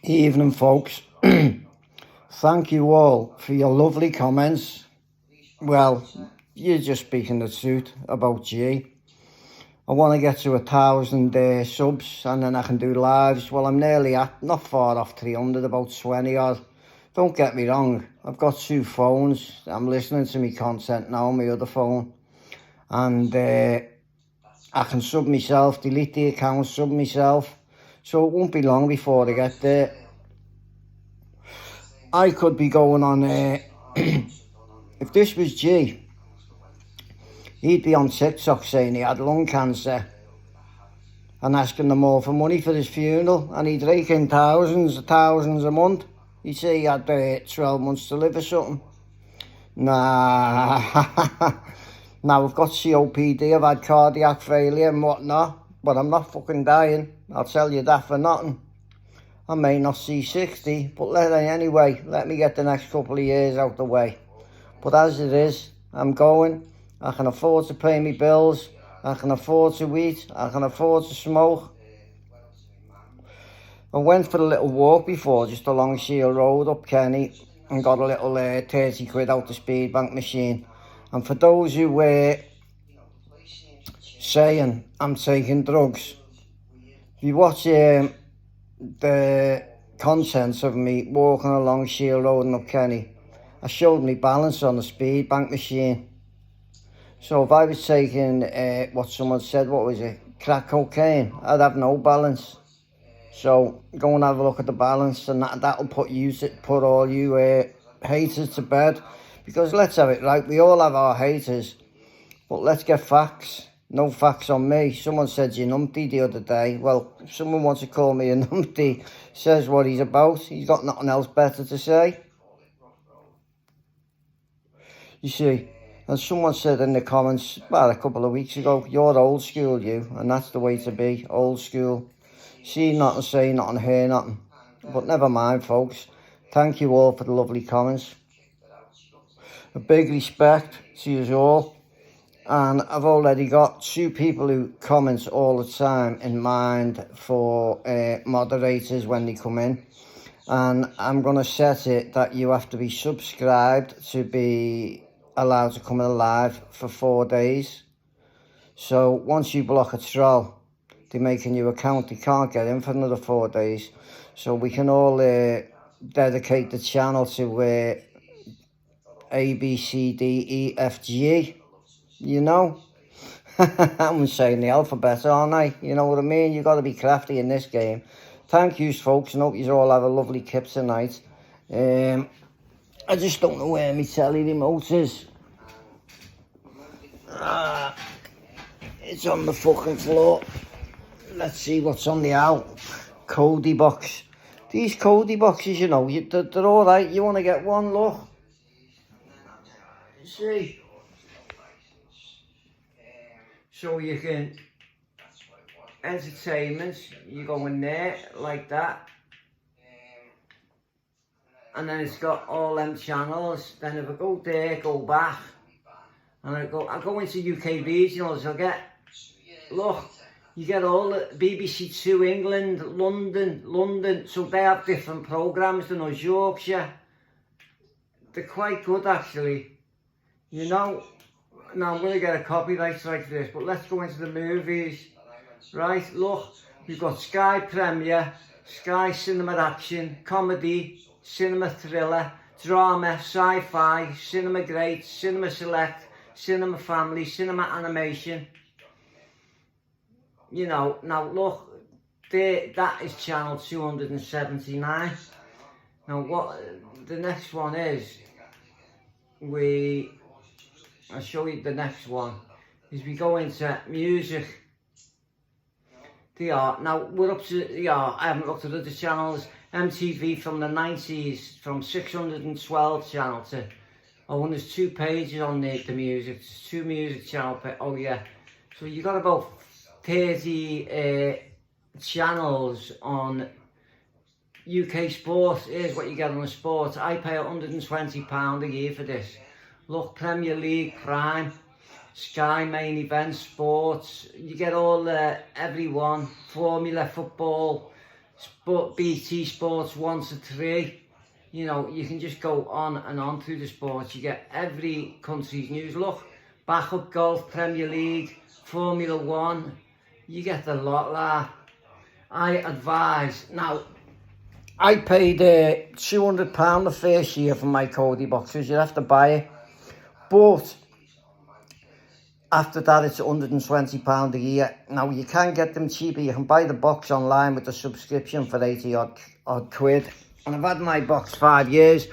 Evening, folks. Thank you all for your lovely comments. Well, you're just speaking the truth about G. I want to get to 1,000 subs and then I can do lives. Well, I'm nearly not far off 300, about 20 odd. Don't get me wrong, I've got 2 phones. I'm listening to my content now on my other phone. And I can sub myself, delete the account, sub myself. So it won't be long before I get there. I could be going on, if this was G, he'd be on TikTok saying he had lung cancer and asking them all for money for his funeral, and he'd rake in thousands a month. He'd say he had 12 months to live or something. Nah, now I've got COPD, I've had cardiac failure and whatnot, but I'm not fucking dying, I'll tell you that for nothing. I may not see 60, but anyway, let me get the next couple of years out the way. But as it is, I'm going. I can afford to pay me bills. I can afford to eat. I can afford to smoke. I went for a little walk before, just along Shield Road up Kenny, and got a little 30 quid out the speed bank machine. And for those who were saying I'm taking drugs, if you watch the contents of me walking along Shield Road and up Kenny, I showed me balance on the speed bank machine. So if I was taking what someone said, what was it, crack cocaine, I'd have no balance. So go and have a look at the balance, and that'll put all you haters to bed. Because let's have it right, we all have our haters, but let's get facts. No facts on me. Someone said you numpty the other day. Well, if someone wants to call me a numpty, says what he's about, he's got nothing else better to say. You see, and someone said in the comments, well, a couple of weeks ago, you're old school, you, and that's the way to be, old school. See nothing, say nothing, hear nothing. But never mind, folks. Thank you all for the lovely comments. A big respect to you all. And I've already got 2 people who comment all the time in mind for moderators when they come in. And I'm going to set it that you have to be subscribed to be allowed to come in live for 4 days. So once you block a troll, they make a new account. They can't get in for another 4 days. So we can all dedicate the channel to A, B, C, D, E, F, G. You know, I'm saying the alphabet, aren't I? You know what I mean? You got to be crafty in this game. Thank you, folks, and hope you all have a lovely kip tonight. I just don't know where my telly remote is. It's on the fucking floor. Let's see what's on the out. Cody box. These Cody boxes, you know, they're all right. You want to get one, look. You see? So you can, entertainment, you go in there like that. And then it's got all them channels. Then if I go there, go back. And I go into UK regionals, I'll get, look, you get all the BBC Two England, London. So they have different programmes than us, Yorkshire. They're quite good actually, you know. Now I'm going to get a copyright strike for this, but let's go into the movies. Right, look, we've got Sky Premier, Sky Cinema Action, Comedy, Cinema Thriller, Drama, Sci-Fi, Cinema Great, Cinema Select, Cinema Family, Cinema Animation. You know, now look, that is channel 279. Now what the next one is, I'll show you the next one, is we go into music. Now we're up to, I haven't looked at other channels, MTV from the 90s, from 612 channel to, and there's 2 pages on the music, there's 2 music channel, so you got about 30 channels on UK sports. Here's what you get on the sports. I pay £120 a year for this. Look, Premier League, Prime, Sky Main Event, Sports, you get all everyone, Formula, Football, BT Sports 1 to 3. You know, you can just go on and on through the sports. You get every country's news. Look, backup golf, Premier League, Formula 1. You get the lot there. I advise. Now, I paid £200 the first year for my Cody boxes. You have to buy it. But after that, it's £120 a year. Now, you can get them cheaper. You can buy the box online with the subscription for 80 odd quid. And I've had my box 5 years.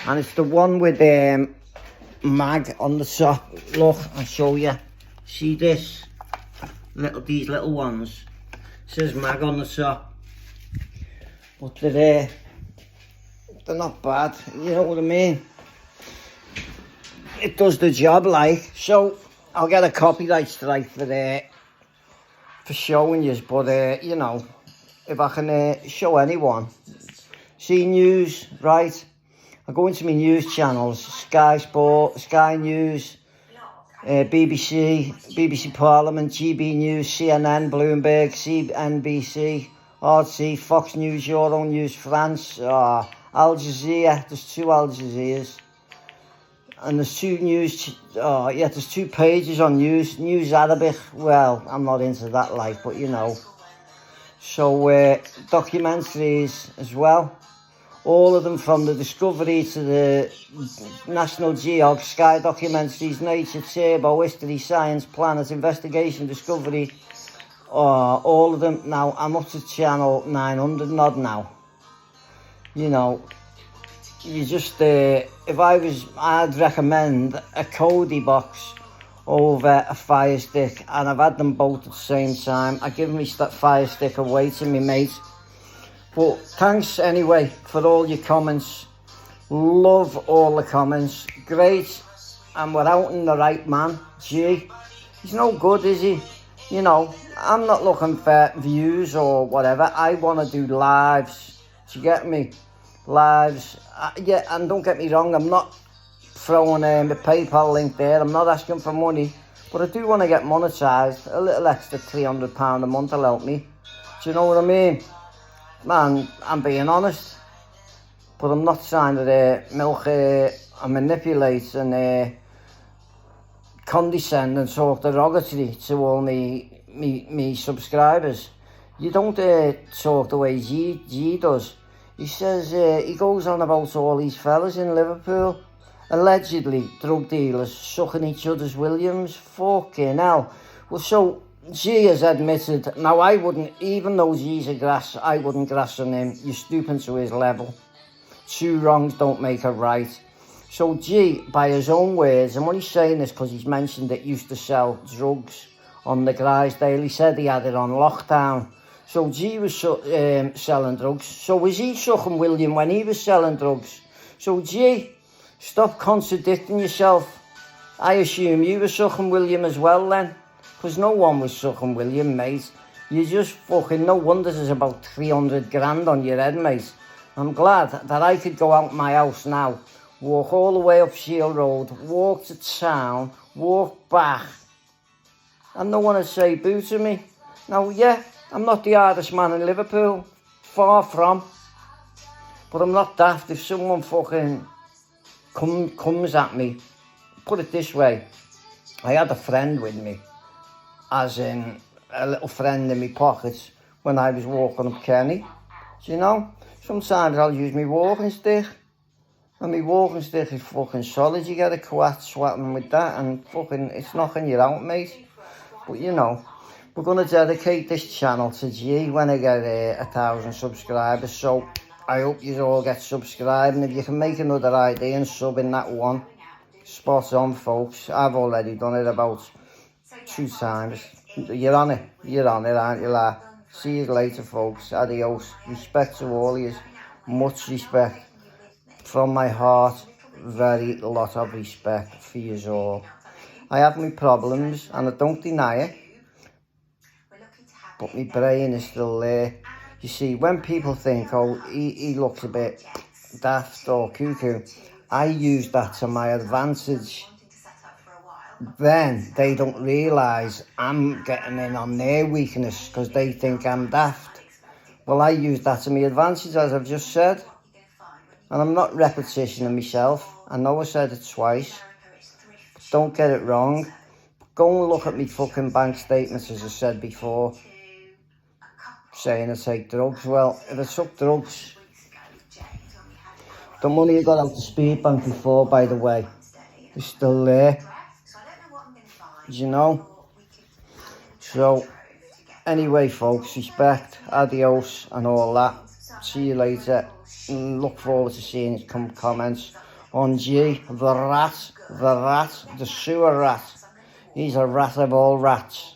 And it's the one with mag on the top. Look, I'll show you. See this? These little ones. It says mag on the top. But they're not bad. You know what I mean? It does the job, like. So I'll get a copyright strike for showing you, but you know, if I can show anyone, see news, right? I go into my news channels: Sky Sport, Sky News, BBC Parliament, GB News, CNN, Bloomberg, CNBC, RT, Fox News, Euronews, France, Al Jazeera. There's 2 Al Jazeeras. And there's 2 news, there's 2 pages on news Arabic. Well, I'm not into that, like, but you know. So, documentaries as well. All of them, from the Discovery to the National Geog, Sky Documentaries, Nature, Turbo, History, Science, Planet, Investigation, Discovery. All of them. Now, I'm up to channel 900 odd now. You know. You just, I'd recommend a Cody box over a Fire Stick, and I've had them both at the same time. I give me that Fire Stick away to me mate. But thanks anyway for all your comments. Love all the comments. Great. And we're out in the right man. Gee, he's no good, is he? You know, I'm not looking for views or whatever. I want to do lives. Do you get me? Lives. Yeah, and don't get me wrong, I'm not throwing the PayPal link there. I'm not asking for money, but I do want to get monetised. A little extra £300 a month will help me. Do you know what I mean? Man, I'm being honest, but I'm not trying to milk and manipulate and condescend and talk derogatory to all me subscribers. You don't talk the way G does. He says, he goes on about all these fellas in Liverpool, allegedly drug dealers sucking each other's Williams. Fucking hell. Well, so G has admitted, now I wouldn't, even though G's a grass, I wouldn't grass on him. You're stooping to his level. 2 wrongs don't make a right. So G, by his own words, I'm only saying this because he's mentioned it used to sell drugs on the Grisdale. He said he had it on lockdown. So G was selling drugs. So was he sucking William when he was selling drugs? So G, stop contradicting yourself. I assume you were sucking William as well then. Because no one was sucking William, mate. You just fucking, no wonder there's about 300 grand on your head, mate. I'm glad that I could go out my house now, walk all the way up Shield Road, walk to town, walk back, and no one would say boo to me. Now, yeah, I'm not the hardest man in Liverpool, far from, but I'm not daft. If someone fucking comes at me, put it this way, I had a friend with me, as in a little friend in my pockets when I was walking up Kenny. Do you know? Sometimes I'll use my walking stick, and my walking stick is fucking solid. You get a quat swatting with that, and fucking it's knocking you out, mate. But you know, we're going to dedicate this channel to G when I get 1,000 subscribers. So I hope you all get subscribed, and if you can make another idea and sub in that one, spot on, folks. I've already done it about 2 times. You're on it, aren't you, lad? See you later, folks. Adios. Respect to all of you. Much respect. From my heart, very lot of respect for you all. I have my problems, and I don't deny it. But my brain is still there. You see, when people think, oh, he looks a bit daft or cuckoo, I use that to my advantage. Then they don't realise I'm getting in on their weakness because they think I'm daft. Well, I use that to my advantage, as I've just said. And I'm not repetitioning myself. I know I said it twice. But don't get it wrong. Go and look at me fucking bank statements, as I said before. Saying I take drugs. Well, if I took drugs, the money I got out the speed bank before, by the way, is still there. You know? So, anyway, folks, respect, adios, and all that. See you later. And look forward to seeing some comments on G, the rat, the sewer rat. He's a rat of all rats.